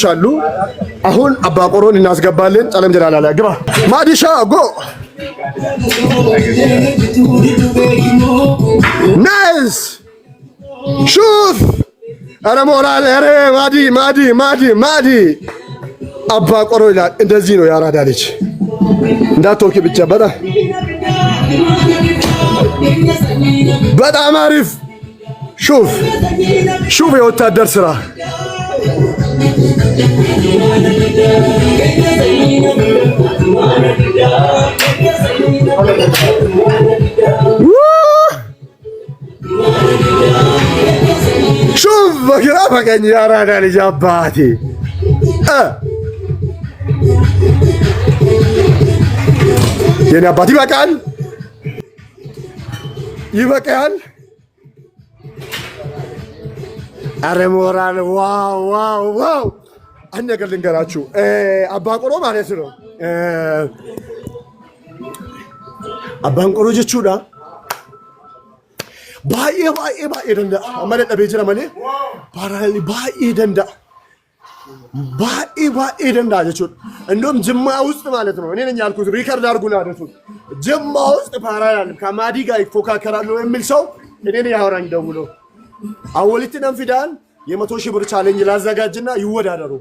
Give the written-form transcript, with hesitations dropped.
ቻሉ አሁን አባቆሮን እናስገባለን። ጸለም ጀላላ ላይ ግባ ማዲሻ ጎ ናይስ ሹፍ አረ ሞራል አረ ማዲ አባቆሮ ይላል። እንደዚህ ነው ያራዳ ልጅ እንዳትወኪ ብቻ በጣም አሪፍ ሹፍ የወታደር ስራ ሹፍ በግራ በቀኝ ያራዳ ልጅ አባቴ የኔ አባት ይበቃል። አረ ሞራል ዋው አንድ ነገር ልንገራችሁ። አባቆሮ ማለት ነው አባንቆሮ ጀቹዳ ባኤ ደንዳ አማለ ጠቤጅራ ማለ ፓራሊ ባኤ ደንዳ ጀቹ እንደውም ጅማ ውስጥ ማለት ነው። እኔ ነኝ ያልኩት ሪከርድ አድርጉና አደረሱት። ጅማ ውስጥ ፓራሊ ከማዲ ጋር ይፎካከራሉ የሚል ሰው እኔ ነኝ ያወራኝ ደውሎ አወሊትን አንፊዳን የ100,000 ብር ቻሌንጅ ላዘጋጅና ይወዳደሩ።